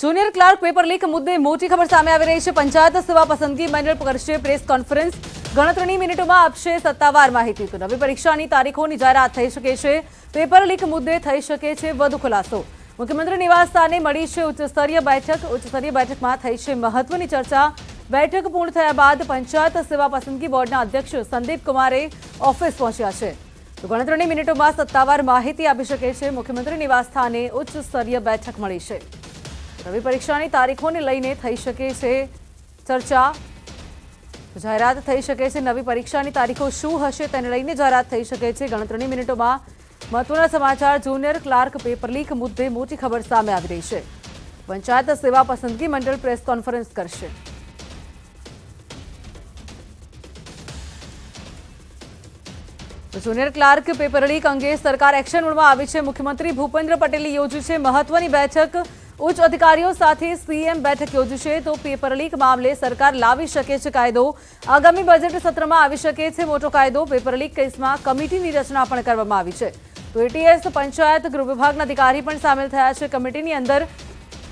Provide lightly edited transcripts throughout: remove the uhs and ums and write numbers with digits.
Junior clerk paper leak મુદ્દે મોટી ખબર સામે આવી રહી છે। પંચાયત સેવા પસંદગી મંડળ કરશે પ્રેસ કોન્ફરન્સ, ગણતરીની મિનિટોમાં આપશે સત્તાવાર માહિતી। તો નવી પરીક્ષાની તારીખોની જાહેરાત થઈ શકે છે। પેપર લીક મુદ્દે થઈ શકે છે વધુ ખુલાસો। મુખ્યમંત્રી નિવાસ સ્થાને મળી છે ઉચ્ચસ્તરીય બેઠક। ઉચ્ચસ્તરીય બેઠકમાં થઈ છે મહત્વની ચર્ચા। બેઠક પૂર્ણ થયા બાદ પંચાયત સેવા પસંદગી બોર્ડના અધ્યક્ષ સંદીપ કુમારે ઓફિસ પહોંચ્યા છે। તો ગણતરીની મિનિટોમાં સત્તાવાર માહિતી આપી શકે છે। મુખ્યમંત્રી નિવાસ સ્થાને ઉચ્ચસ્તરીય બેઠક મળી છે। નવી પરીક્ષાની તારીખોને લઈને થઈ શકે છે ચર્ચા। જાહેરાત થઈ શકે છે નવી પરીક્ષાની તારીખો શું હશે તેને લઈને જાહેરાત થઈ શકે છે। ગણતરીની મિનિટોમાં મહત્વના સમાચાર। જુનિયર ક્લાર્ક પેપર લીક મુદ્દે મોટી ખબર સામે આવી રહી છે। પંચાયત સેવા પસંદગી મંડળ પ્રેસ કોન્ફરન્સ કરશે। જુનિયર ક્લાર્ક પેપર લીક અંગે સરકાર એક્શન મોડમાં આવી છે। મુખ્યમંત્રી ભૂપેન્દ્ર પટેલે યોજી છે મહત્વની બેઠક। ઉચ્ચ અધિકારીઓ સાથે સીએમ બેઠક યોજી છે। તો પેપર લીક મામલે સરકાર લાવી શકે છે કાયદો। આગામી બજેટ સત્રમાં આવી શકે છે મોટો કાયદો। પેપર લીક કેસમાં કમિટીની રચના પણ કરવામાં આવી છે। તો એટીએસ, પંચાયત, ગૃહ વિભાગના અધિકારી પણ સામેલ થયા છે। કમિટીની અંદર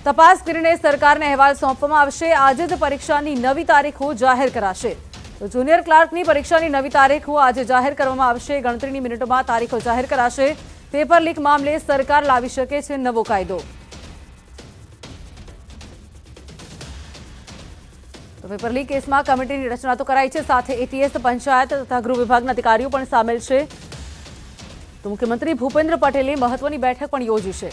તપાસ કરીને સરકારને અહેવાલ સોંપવામાં આવશે। આજે જ પરીક્ષાની નવી તારીખો જાહેર કરાશે। તો જુનિયર ક્લાર્કની પરીક્ષાની નવી તારીખો આજે જાહેર કરવામાં આવશે। ગણતરીની મિનિટોમાં તારીખો જાહેર કરાશે। પેપર લીક મામલે સરકાર લાવી શકે છે નવો કાયદો। તો પેપર લીક કેસમાં કમિટીની રચના તો કરાઈ છે, સાથે એટીએસ, પંચાયત તથા ગૃહ વિભાગના અધિકારીઓ પણ સામેલ છે। તો મુખ્યમંત્રી ભૂપેન્દ્ર પટેલે મહત્વની બેઠક પણ યોજી છે।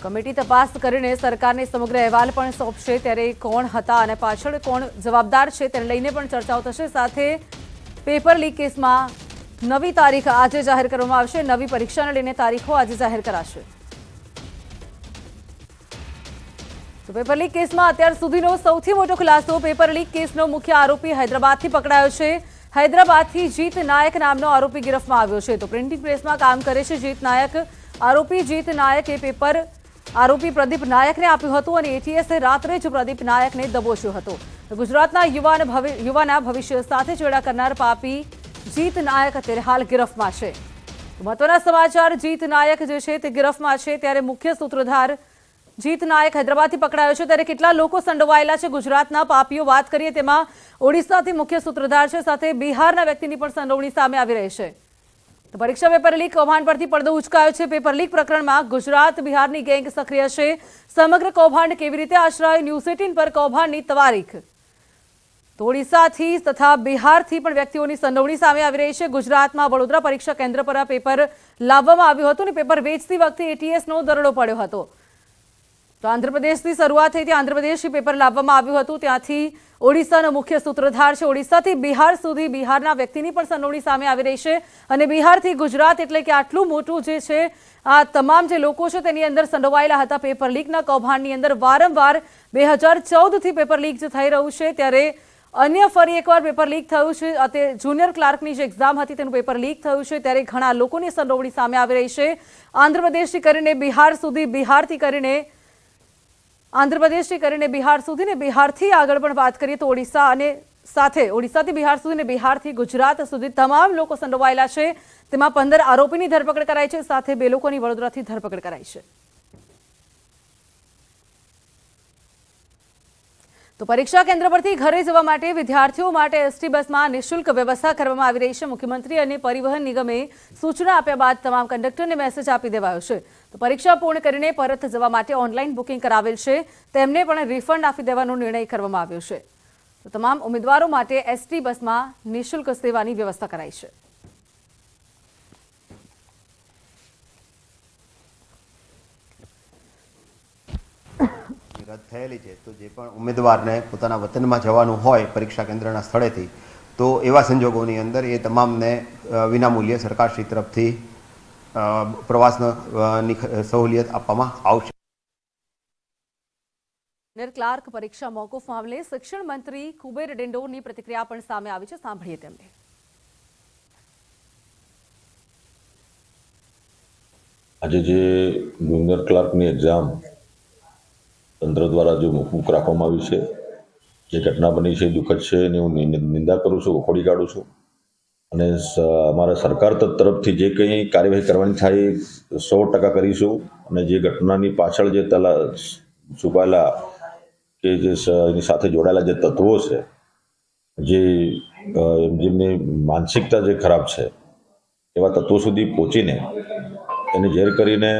કમિટી તપાસ કરીને સરકારને સમગ્ર અહેવાલ પણ સોંપશે। ત્યારે કોણ હતા અને પાછળ કોણ જવાબદાર છે તેને લઈને પણ ચર્ચાઓ થશે। સાથે પેપર લીક કેસમાં નવી તારીખ આજે જાહેર કરવામાં આવશે। નવી પરીક્ષાને લઈને તારીખો આજે જાહેર કરાશે। તો પેપર લીક કેસમાં અત્યાર સુધીનો સૌથી મોટો ખુલાસો। પેપર લીક કેસનો મુખ્ય આરોપી હૈદરાબાદથી પકડાયો છે। હૈદરાબાદથી જીત નાયક નામનો આરોપી ગિરફમાં આવ્યો છે। તો પ્રિન્ટિંગ પ્રેસમાં કામ કરે છે જીત નાયક। આરોપી જીત નાયકે પેપર આરોપી પ્રદીપ નાયકને આપ્યું હતું અને એટીએસે રાત્રે જ પ્રદીપ નાયકને દબોચ્યો હતો। ગુજરાતના યુવાના ભવિષ્ય સાથે ચેડા કરનાર પાપી જીત નાયક અત્યારે હાલ ગિરફમાં છે। મહત્વના સમાચાર। જીત નાયક જે છે તે ગિરફમાં છે। ત્યારે મુખ્ય સૂત્રધાર જીત નાયક હૈદરાબાદથી પકડાયો છે। ત્યારે કેટલા લોકો સંડોવાયેલા છે ગુજરાતના પાપીઓ વાત કરીએ તેમાં ઓડિશાથી મુખ્ય સૂત્રધાર છે, સાથે બિહારના વ્યક્તિની પણ સંડોવણી સામે આવી રહી છે। તો પરીક્ષા પેપર લીક કૌભાંડ પરથી પડદો ઉચકાયો છે। પેપર લીક પ્રકરણમાં ગુજરાત બિહારની ગેંગ સક્રિય છે। સમગ્ર કૌભાંડ કેવી રીતે આશરાય, ન્યૂઝ 18 પર કૌભાંડની તારીખ। તો ઓડિશાથી તથા બિહારથી પણ વ્યક્તિઓની સંડોવણી સામે આવી રહી છે। ગુજરાતમાં વડોદરા પરીક્ષા કેન્દ્ર પર આ પેપર લાવવામાં આવ્યું હતું અને પેપર વેચતી વખતે એટીએસનો દરોડો પડ્યો હતો। તો આંધ્રપ્રદેશથી શરૂઆત થઈ, ત્યાં આંધ્રપ્રદેશથી પેપર લાવવામાં આવ્યું હતું, ત્યાંથી ઓડિશાનો મુખ્ય સૂત્રધાર છે। ઓડિશાથી બિહાર સુધી બિહારના વ્યક્તિની પણ સંડોવણી સામે આવી રહી છે અને બિહારથી ગુજરાત એટલે કે આટલું મોટું જે છે આ તમામ જે લોકો છે તેની અંદર સંડોવાયેલા હતા પેપર લીકના કૌભાંડની અંદર। વારંવાર 2014થી પેપર લીક જે થઈ રહ્યું છે ત્યારે અન્ય ફરી એકવાર પેપર લીક થયું છે। અત્યારે જુનિયર ક્લાર્કની જે એક્ઝામ હતી તેનું પેપર લીક થયું છે ત્યારે ઘણા લોકોની સંડોવણી સામે આવી રહી છે। આંધ્રપ્રદેશથી કરીને બિહાર સુધી, બિહારથી કરીને આંધ્રપ્રદેશથી કરીને બિહાર સુધી ને બિહારથી આગળ પણ વાત કરીએ તો ઓડિશા અને સાથે ઓડિશાથી બિહાર સુધી ને બિહારથી ગુજરાત સુધી તમામ લોકો સંડોવાયેલા છે। તેમાં 15 આરોપીની ધરપકડ કરાઈ છે, સાથે 2 લોકોની વડોદરાથી ધરપકડ કરાઈ છે। તો પરીક્ષા કેન્દ્ર પરથી ઘરે જવા માટે વિદ્યાર્થીઓ માટે એસટી બસમાં નિઃશુલ્ક વ્યવસ્થા કરવામાં આવી રહી છે। મુખ્યમંત્રી અને પરિવહન નિગમે સૂચના આપ્યા બાદ તમામ કંડક્ટરને મેસેજ આપી દેવાયો છે। તો પરીક્ષા પૂર્ણ કરીને પરત જવા માટે ઓનલાઈન બુકિંગ કરાવેલ છે તેમને પણ રિફંડ આપી દેવાનો નિર્ણય કરવામાં આવ્યો છે। તો તમામ ઉમેદવારો માટે એસટી બસમાં નિઃશુલ્ક સેવાની વ્યવસ્થા કરાઈ છે। રદ થયેલી છે તો જે પણ ઉમેદવારને પોતાના વતનમાં જવાનું હોય પરીક્ષા કેન્દ્રના સ્થળેથી તો એવા સંજોગોની અંદર એ તમામને વિનામૂલ્યે સરકારશ્રી તરફથી પ્રવાસની સહુલિયત આપવામાં આવશે। જુનિયર ક્લાર્ક પરીક્ષા મોકૂફ મામલે શિક્ષણ મંત્રી કુબેર ડિંડોરની પ્રતિક્રિયા પણ સામે આવી છે। સાંભળીએ તેમને। આજે જે જુનિયર ક્લાર્કની એક્ઝામ તંત્ર દ્વારા જો મોકૂફ રાખવામાં આવી છે, જે ઘટના બની છે દુઃખદ છે અને હું નિંદા કરું છું, વખોડી કાઢું છું અને અમારા સરકાર તરફથી જે કંઈ કાર્યવાહી કરવાની થાય 100% કરીશું અને જે ઘટનાની પાછળ જે છુપાયેલા કે જે એની સાથે જોડાયેલા જે તત્વો છે, જે જેમની માનસિકતા જે ખરાબ છે, એવા તત્વો સુધી પહોંચીને એને ઝેર કરીને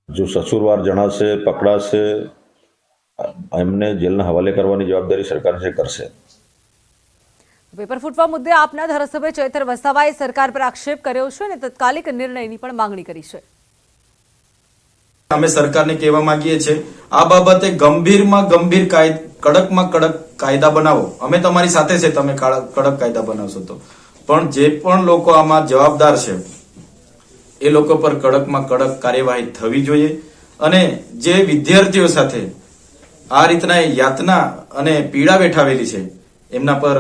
જો સસુરવાર જણાશે, પકડાશે, એમને જેલના હવાલે કરવાની જવાબદારી સરકાર જે કરશે. પેપર ફૂટવા મુદ્દે આપના ધારાસભ્ય ચૈતર વસાવાએ સરકાર પર આક્ષેપ કર્યો છે અને તાત્કાલિક નિર્ણયની પણ માંગણી કરી છે. અમે સરકારને કહેવા માંગીએ છીએ આ બાબતે ગંભીરમાં ગંભીર કડકમાં કડક કાયદા બનાવો. અમે તમારી સાથે છે, તમે કડક કાયદા બનાવશો તો, પણ જે પણ લોકો આમાં જવાબદાર છે એ લોકો પર કડકમાં કડક કાર્યવાહી થવી જોઈએ. અને જે વિદ્યાર્થીઓ સાથે આ રીતના યાતના અને પીડા વેઠાવેલી છે એમના પર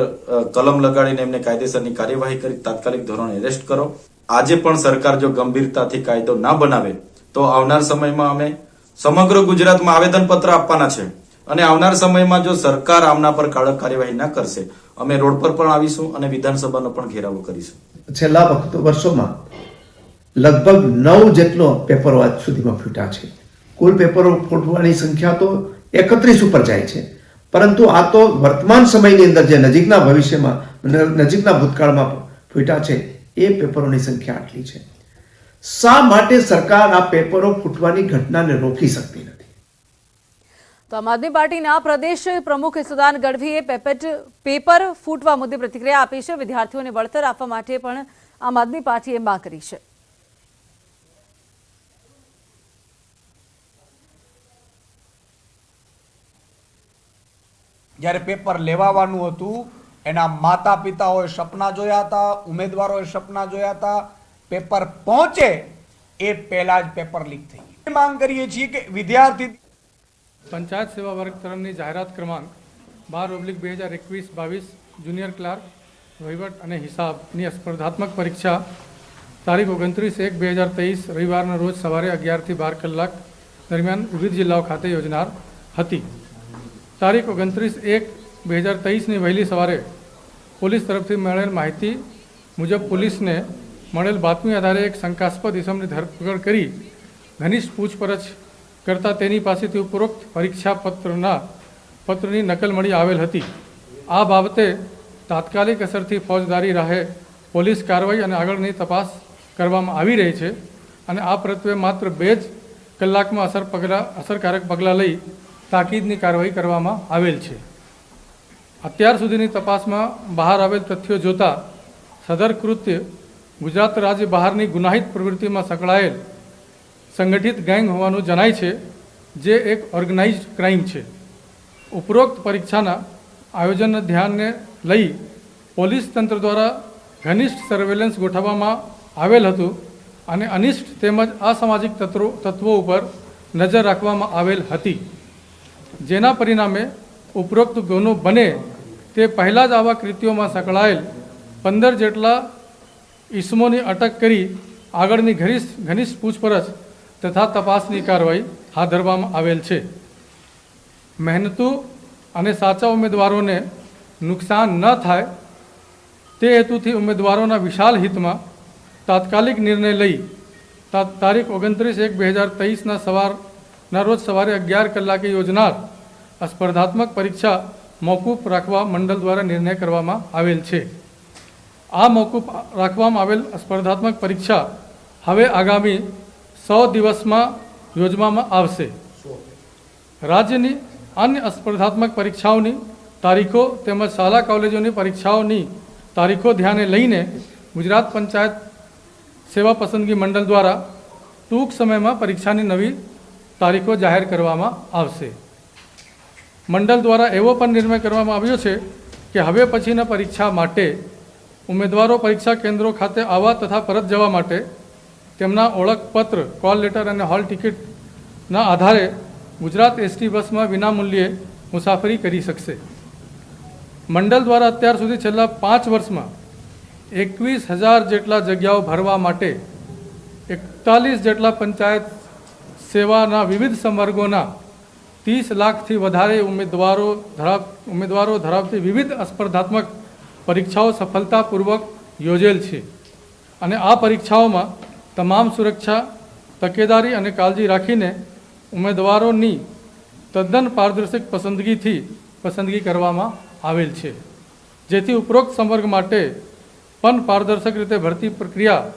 કલમ લગાડીને એમને કાયદેસરની કાર્યવાહી કરી તાત્કાલિક ધોરણે એરેસ્ટ કરો. આજે પણ સરકાર જો ગંભીરતાથી કાયદો ના બનાવે તો આવનાર સમયમાં અમે સમગ્ર ગુજરાતમાં આવેદનપત્ર આપવાના છે અને આવનાર સમયમાં જો સરકાર આમના પર કડક કાર્યવાહી ના કરશે અમે રોડ પર પણ આવીશું અને વિધાનસભાનો પણ ઘેરાવો કરીશું. છેલ્લા વર્ષોમાં લગભગ 9 જેટલો પેપરો આજ સુધીમાં ફૂટ્યા છે. કુલ પેપરો ફૂટવાની સંખ્યા તો 31 ઉપર જાય છે, પરંતુ આ તો વર્તમાન સમયની અંદર જે નજીકના ભવિષ્યમાં નજીકના ભૂતકાળમાં ફૂટ્યા છે એ પેપરોની સંખ્યા આટલી છે. શા માટે સરકાર આ પેપરો ફૂટવાની ઘટનાને રોકી શકતી નથી? તો આમ આદમી પાર્ટીના પ્રદેશ પ્રમુખ સુદાન ગઢવીએ પેપર ફૂટવા મુદ્દે પ્રતિક્રિયા આપી છે. વિદ્યાર્થીઓને વળતર આપવા માટે પણ આમ આદમી પાર્ટીએ માંગ કરી છે. જ્યારે પેપર લેવાવાનું હતું એના માતા પિતાઓએ સપના જોયા હતા, ઉમેદવારોએ સપના જોયા હતા, પેપર પહોંચે એ પહેલા જ પેપર લીક થઈ ગયું. માંગ કરીએ છીએ કે વિદ્યાર્થી પંચાયત સેવા વર્ગ તરફની જાહેરાત ક્રમાંક 12/2021-22 જુનિયર ક્લાર્ક વહીવટ અને હિસાબની સ્પર્ધાત્મક પરીક્ષા તારીખ 29/1/2023 રવિવારના રોજ સવારે 11 થી 12 કલાક દરમિયાન વિવિધ જિલ્લાઓ ખાતે યોજનાર હતી. તારીખ 29/1/2023ની વહેલી સવારે પોલીસ તરફથી મળેલ માહિતી મુજબ પોલીસને મળેલ બાતમી આધારે એક શંકાસ્પદ ઇસમની ધરપકડ કરી ઘનિષ્ઠ પૂછપરછ કરતાં તેની પાસેથી ઉપરોક્ત પરીક્ષા પત્રની નકલ મળી આવેલ હતી. આ બાબતે તાત્કાલિક અસરથી ફોજદારી રાહે પોલીસ કાર્યવાહી અને આગળની તપાસ કરવામાં આવી રહી છે અને આ પ્રત્યે માત્ર 2 જ કલાકમાં અસરકારક પગલાં લઈ તાકીદની કાર્યવાહી કરવામાં આવેલ છે. અત્યાર સુધીની તપાસમાં બહાર આવેલ તથ્યો જોતા સદર કૃત્ય ગુજરાત રાજ્ય બહારની ગુનાહિત પ્રવૃત્તિમાં સંકળાયેલ સંગઠિત ગેંગ હોવાનું જણાય છે, જે એક ઓર્ગેનાઇઝડ ક્રાઇમ છે. ઉપરોક્ત પરીક્ષાના આયોજનને ધ્યાને લઈ પોલીસ તંત્ર દ્વારા ઘનિષ્ઠ સર્વેલન્સ ગોઠવવામાં આવેલ હતું અને અનિષ્ટ તેમજ અસામાજિક તત્વો ઉપર નજર રાખવામાં આવેલ હતી, જેના પરિણામે ઉપરોક્ત ગુનો બને તે પહેલાં જ આવા કૃત્યોમાં સંકળાયેલ 15 જેટલા ઈસમોની અટક કરી આગળની ઘનિષ્ઠ પૂછપરછ તથા તપાસની કાર્યવાહી હાથ ધરવામાં આવેલ છે. મહેનતુ અને સાચા ઉમેદવારોને નુકસાન ન થાય તે હેતુથી ઉમેદવારોના વિશાળ હિતમાં તાત્કાલિક નિર્ણય લઈ તારીખ 29/1/2023ના રોજ સવારે 11 કલાકે યોજનાર સ્પર્ધાત્મક પરીક્ષા મોકૂફ રાખવા મંડળ દ્વારા નિર્ણય કરવામાં આવેલ છે. આ મોકૂફ રાખવામાં આવેલ સ્પર્ધાત્મક પરીક્ષા હવે આગામી 100 દિવસમાં યોજવામાં આવશે. રાજ્યની અન્ય સ્પર્ધાત્મક પરીક્ષાઓની તારીખો તેમજ શાળા કોલેજોની પરીક્ષાઓની તારીખો ધ્યાને લઈને ગુજરાત પંચાયત સેવા પસંદગી મંડળ દ્વારા ટૂંક સમયમાં પરીક્ષાની નવી તારીખો જાહેર કરવામાં આવશે. મંડળ દ્વારા એવો પણ નિર્ણય કરવામાં આવ્યો છે કે હવે પછીના પરીક્ષા માટે ઉમેદવારો પરીક્ષા કેન્દ્રો ખાતે આવવા તથા પરત જવા માટે તેમના ઓળખપત્ર, કોલ લેટર અને હોલ ટિકિટના આધારે ગુજરાત એસટી બસમાં વિનામૂલ્યે મુસાફરી કરી શકશે. મંડળ દ્વારા અત્યાર સુધી છેલ્લા 5 વર્ષમાં 21,000 જેટલા જગ્યાઓ ભરવા માટે 41 જેટલા પંચાયત સેવાના વિવિધ સંવર્ગોના 30 લાખથી વધારે ઉમેદવારો ધરાવતી વિવિધ સ્પર્ધાત્મક પરીક્ષાઓ સફળતાપૂર્વક યોજેલ છે અને આ પરીક્ષાઓમાં તમામ સુરક્ષા, તકેદારી અને કાળજી રાખીને ઉમેદવારોની તદ્દન પારદર્શક પસંદગી કરવામાં આવેલ છે, જેથી ઉપરોક્ત સંવર્ગ માટે પણ પારદર્શક રીતે ભરતી પ્રક્રિયા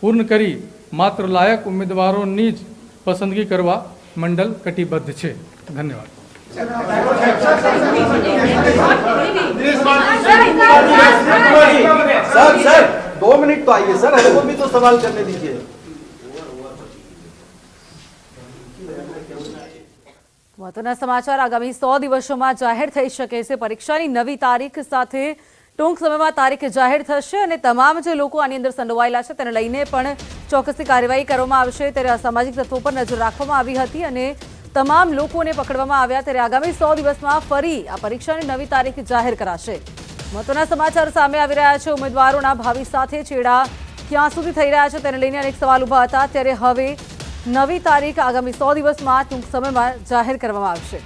પૂર્ણ કરી માત્ર લાયક ઉમેદવારોની જ પસંદગી કરવા મંડળ કટિબદ્ધ છે. ધન્યવાદ. सर 2 मिनट तो आइए सर, हमको भी तो सवाल करने दीजिए. મહત્વના સમાચાર આગામી 100 દિવસોમાં જાહેર થઈ શકે છે. પરીક્ષાની નવી તારીખ સાથે ટૂંક સમયમાં તારીખ જાહેર થશે અને તમામ જે લોકો આની અંદર સંડોવાયેલા છે તેને લઈને પણ ચોક્કસથી કાર્યવાહી કરવામાં આવશે. ત્યારે અસામાજિક તત્વો પર નજર રાખવામાં આવી હતી અને તમામ લોકોને પકડવામાં આવ્યા. ત્યારે આગામી 100 દિવસમાં ફરી આ પરીક્ષાની નવી તારીખ જાહેર કરાશે. મહત્વના સમાચાર સામે આવી રહ્યા છે. ઉમેદવારોના ભાવિ સાથે ચેડા ક્યાં સુધી થઈ રહ્યા છે તેને લઈને અનેક સવાલ ઉભા હતા. ત્યારે હવે નવી તારીખ આગામી 100 દિવસમાં ટૂંક સમયમાં જાહેર કરવામાં આવશે.